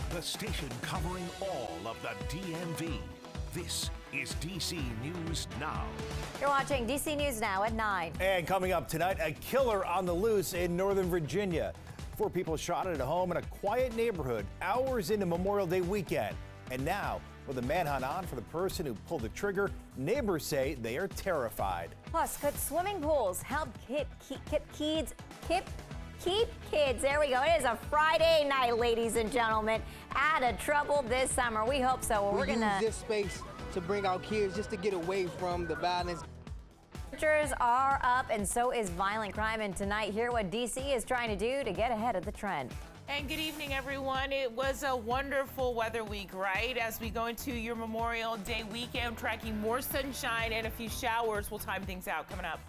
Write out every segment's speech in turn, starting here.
The station covering all of the DMV. This is DC News Now. You're watching DC News Now at 9. And coming up tonight, a killer on the loose in Northern Virginia. 4 people shot at a home in a quiet neighborhood hours into Memorial Day weekend. And now, with a manhunt on for the person who pulled the trigger, neighbors say they are terrified. Plus, could swimming pools help keep kids, there we go. It is a Friday night, ladies and gentlemen. Out of trouble this summer. We hope so. Well, we're going to use this space to bring our kids just to get away from the violence. Temperatures are up and so is violent crime. And tonight, hear what DC is trying to do to get ahead of the trend. And good evening, everyone. It was a wonderful weather week, right? As we go into your Memorial Day weekend, tracking more sunshine and a few showers. We'll time things out coming up.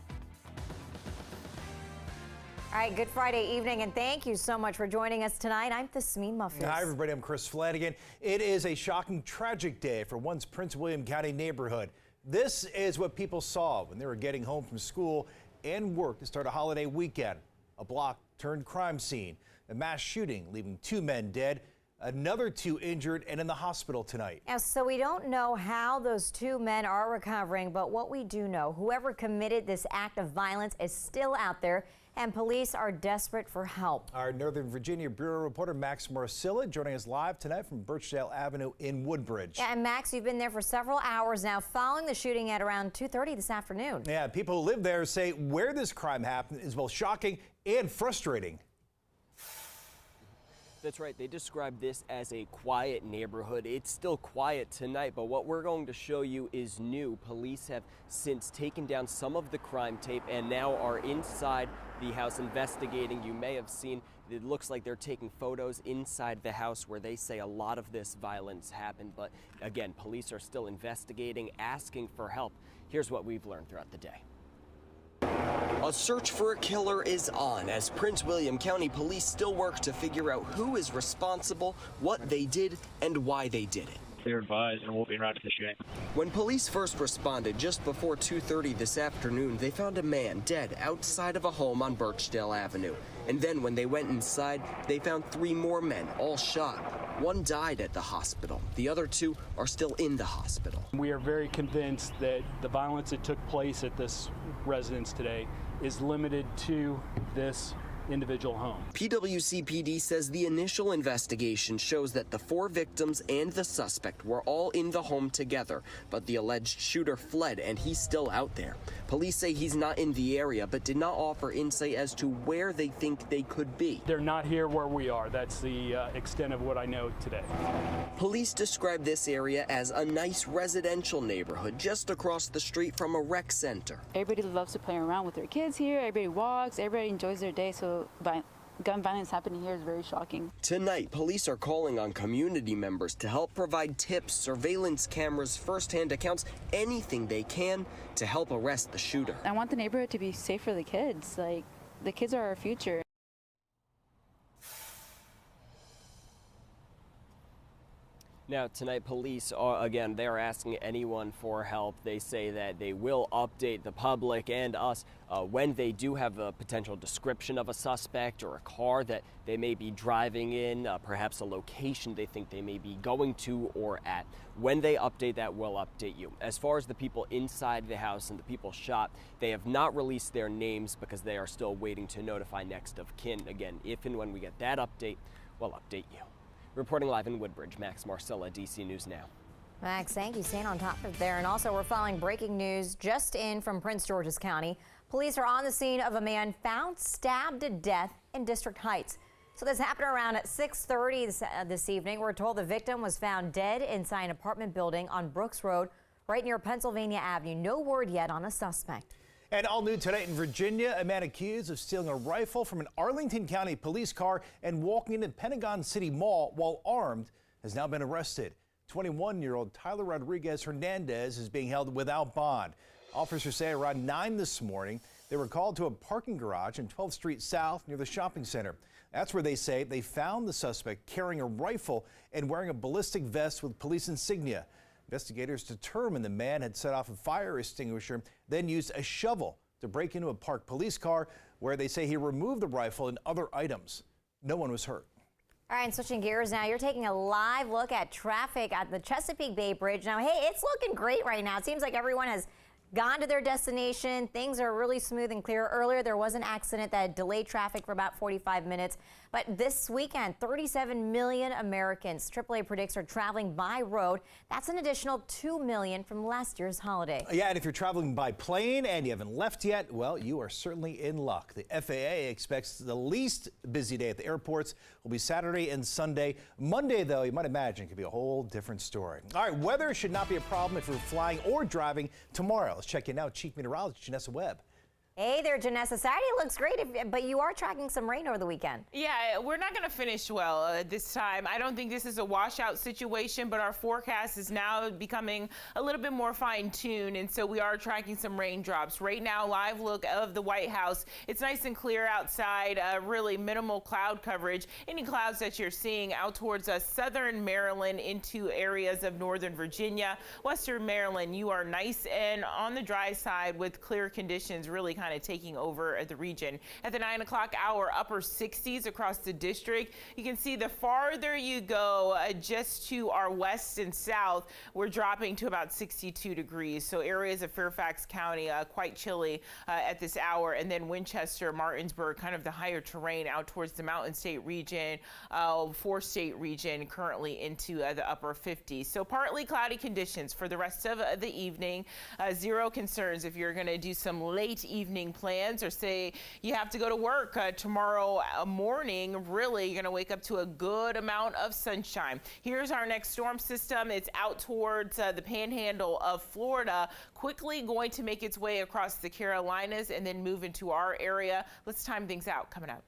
All right, good Friday evening, and thank you so much for joining us tonight. I'm Thasmeen Muffis. Hi, everybody. I'm Chris Flanagan. It is a shocking, tragic day for one's Prince William County neighborhood. This is what people saw when they were getting home from school and work to start a holiday weekend. A block turned crime scene. A mass shooting leaving 2 men dead, another 2 injured and in the hospital tonight. Now, so we don't know how those 2 men are recovering, but what we do know, whoever committed this act of violence is still out there, and police are desperate for help. Our Northern Virginia Bureau reporter Max Marcilla joining us live tonight from Birchdale Avenue in Woodbridge. Yeah, and Max, you've been there for several hours now following the shooting at around 2:30 this afternoon. Yeah, people who live there say where this crime happened is both shocking and frustrating. That's right. They describe this as a quiet neighborhood. It's still quiet tonight, but what we're going to show you is new. Police have since taken down some of the crime tape and now are inside the house investigating. You may have seen, it looks like they're taking photos inside the house where they say a lot of this violence happened. But again, police are still investigating, asking for help. Here's what we've learned throughout the day. A search for a killer is on as Prince William County Police still work to figure out who is responsible, what they did, and why they did it. They're advised and we'll be around to the shooting. When police first responded just before 2:30 this afternoon, they found a man dead outside of a home on Birchdale Avenue. And then when they went inside, they found 3 more men, all shot. 1 died at the hospital. The other 2 are still in the hospital. We are very convinced that the violence that took place at this residence today is limited to this individual home. PWCPD says the initial investigation shows that the 4 victims and the suspect were all in the home together, but the alleged shooter fled and he's still out there. Police say he's not in the area, but did not offer insight as to where they think they could be. They're not here where we are. That's the extent of what I know today. Police describe this area as a nice residential neighborhood just across the street from a rec center. Everybody loves to play around with their kids here. Everybody walks. Everybody enjoys their day. So gun violence happening here is very shocking. Tonight, police are calling on community members to help provide tips, surveillance cameras, first-hand accounts, anything they can to help arrest the shooter. I want the neighborhood to be safe for the kids. Like, the kids are our future. Now, tonight, police are, again, they're asking anyone for help. They say that they will update the public and us when they do have a potential description of a suspect or a car that they may be driving in, perhaps a location they think they may be going to or at. When they update that, we'll update you. As far as the people inside the house and the people shot, they have not released their names because they are still waiting to notify next of kin. Again, if and when we get that update, we'll update you. Reporting live in Woodbridge, Max Marcilla, DC News Now. Max, thank you. Staying on top of there. And also, we're following breaking news just in from Prince George's County. Police are on the scene of a man found stabbed to death in District Heights. So this happened around at 6:30 this evening. We're told the victim was found dead inside an apartment building on Brooks Road, right near Pennsylvania Avenue. No word yet on a suspect. And all new tonight in Virginia, a man accused of stealing a rifle from an Arlington County police car and walking into Pentagon City Mall while armed has now been arrested. 21-year-old Tyler Rodriguez Hernandez is being held without bond. Officers say around 9 this morning, they were called to a parking garage in 12th Street South near the shopping center. That's where they say they found the suspect carrying a rifle and wearing a ballistic vest with police insignia. Investigators determined the man had set off a fire extinguisher, then used a shovel to break into a parked police car where they say he removed the rifle and other items. No one was hurt. All right, and switching gears now, you're taking a live look at traffic at the Chesapeake Bay Bridge. Now, hey, it's looking great right now. It seems like everyone has gone to their destination. Things are really smooth and clear. Earlier, there was an accident that delayed traffic for about 45 minutes. But this weekend, 37 million Americans, AAA predicts, are traveling by road. That's an additional 2 million from last year's holiday. Yeah, and if you're traveling by plane and you haven't left yet, well, you are certainly in luck. The FAA expects the least busy day at the airports will be Saturday and Sunday. Monday, though, you might imagine, could be a whole different story. All right, weather should not be a problem if you're flying or driving tomorrow. Let's check in now with Chief Meteorologist Janessa Webb. Hey there, Janessa. Saturday looks great, but you are tracking some rain over the weekend. Yeah, we're not going to finish well this time. I don't think this is a washout situation, but our forecast is now becoming a little bit more fine-tuned, and so we are tracking some raindrops. Right now, live look of the White House. It's nice and clear outside, really minimal cloud coverage. Any clouds that you're seeing out towards southern Maryland into areas of northern Virginia, western Maryland, you are nice and on the dry side with clear conditions really kind of taking over at the region. At the 9 o'clock hour, upper 60s across the district. You can see the farther you go just to our west and south, we're dropping to about 62 degrees. So areas of Fairfax County quite chilly at this hour. And then Winchester, Martinsburg, kind of the higher terrain out towards the Mountain State region, four-state region, currently into the upper 50s. So partly cloudy conditions for the rest of the evening. Zero concerns if you're going to do some late evening plans or say you have to go to work tomorrow morning. Really, you're going to wake up to a good amount of sunshine. Here's our next storm system. It's out towards the panhandle of Florida, quickly going to make its way across the Carolinas and then move into our area. Let's time things out coming up.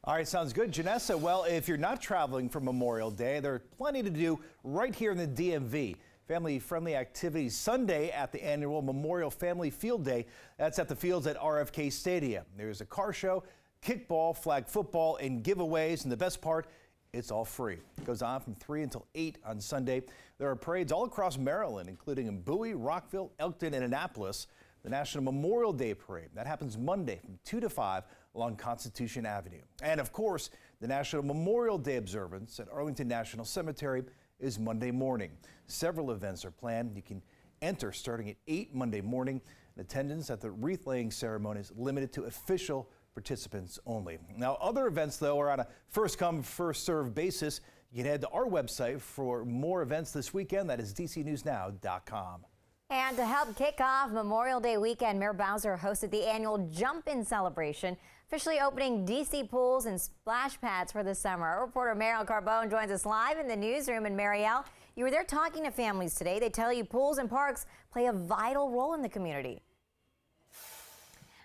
All right, sounds good. Janessa, well, if you're not traveling for Memorial Day, there's plenty to do right here in the DMV. Family-friendly activities Sunday at the annual Memorial Family Field Day. That's at the fields at RFK Stadium. There's a car show, kickball, flag football, and giveaways. And the best part, it's all free. It goes on from 3 until 8 on Sunday. There are parades all across Maryland, including in Bowie, Rockville, Elkton, and Annapolis. The National Memorial Day Parade, that happens Monday from 2 to 5 along Constitution Avenue. And of course, the National Memorial Day observance at Arlington National Cemetery is Monday morning. Several events are planned. You can enter starting at 8 Monday morning. Attendance at the wreath laying ceremony is limited to official participants only. Now, other events, though, are on a first come, first served basis. You can head to our website for more events this weekend. That is DCNewsNow.com. And to help kick off Memorial Day weekend, Mayor Bowser hosted the annual Jump In celebration, officially opening DC pools and splash pads for the summer. Our reporter Marielle Carbone joins us live in the newsroom. And Marielle, you were there talking to families today. They tell you pools and parks play a vital role in the community.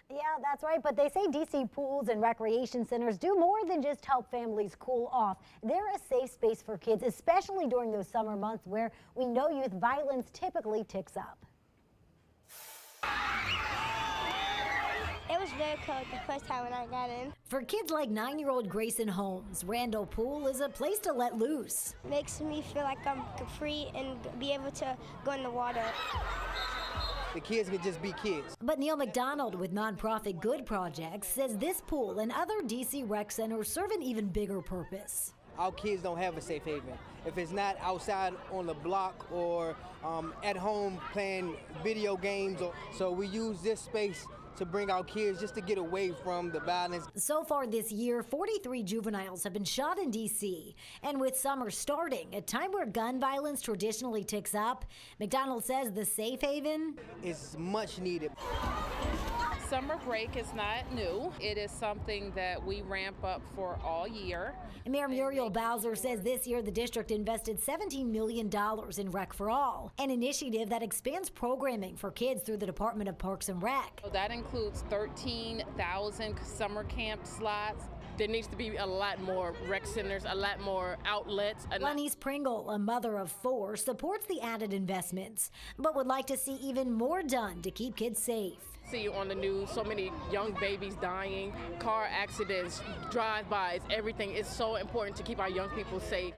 Yeah, that's right. But they say DC pools and recreation centers do more than just help families cool off. They're a safe space for kids, especially during those summer months where we know youth violence typically ticks up. It was very cold the first time when I got in. For kids like 9-year-old Grayson Holmes, Randall Pool is a place to let loose. Makes me feel like I'm free and be able to go in the water. The kids can just be kids. But Neil McDonald with nonprofit Good Projects says this pool and other DC rec centers serve an even bigger purpose. Our kids don't have a safe haven. If it's not outside on the block or at home playing video games, so we use this space to bring our kids just to get away from the violence. So far this year, 43 juveniles have been shot in D.C. And with summer starting, a time where gun violence traditionally ticks up, McDonald says the safe haven is much needed. Summer break is not new. It is something that we ramp up for all year. Mayor Muriel Bowser says this year the district invested $17 million in Rec for All, an initiative that expands programming for kids through the Department of Parks and Rec. That includes 13,000 summer camp slots. There needs to be a lot more rec centers, a lot more outlets. Lenise Pringle, a mother of 4, supports the added investments, but would like to see even more done to keep kids safe. See on the news so many young babies dying, car accidents, drive-bys, everything. It's so important to keep our young people safe.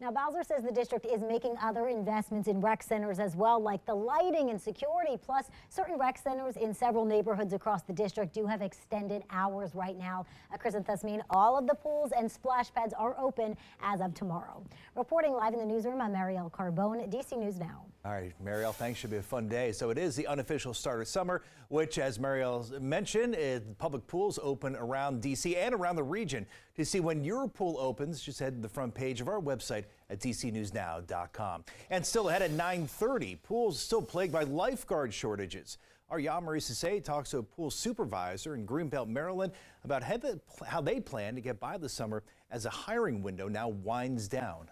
Now, Bowser says the district is making other investments in rec centers as well, like the lighting and security. Plus, certain rec centers in several neighborhoods across the district do have extended hours right now. Chris and Thesmine, all of the pools and splash pads are open as of tomorrow. Reporting live in the newsroom, I'm Marielle Carbone, DC News Now. All right, Marielle, thanks. Should be a fun day. So it is the unofficial start of summer, which, as Marielle mentioned, public pools open around D.C. and around the region. To see when your pool opens, just head to the front page of our website at dcnewsnow.com. And still ahead at 9:30, pools still plagued by lifeguard shortages. Our Yamari Sase talks to a pool supervisor in Greenbelt, Maryland, about how they plan to get by the summer as a hiring window now winds down.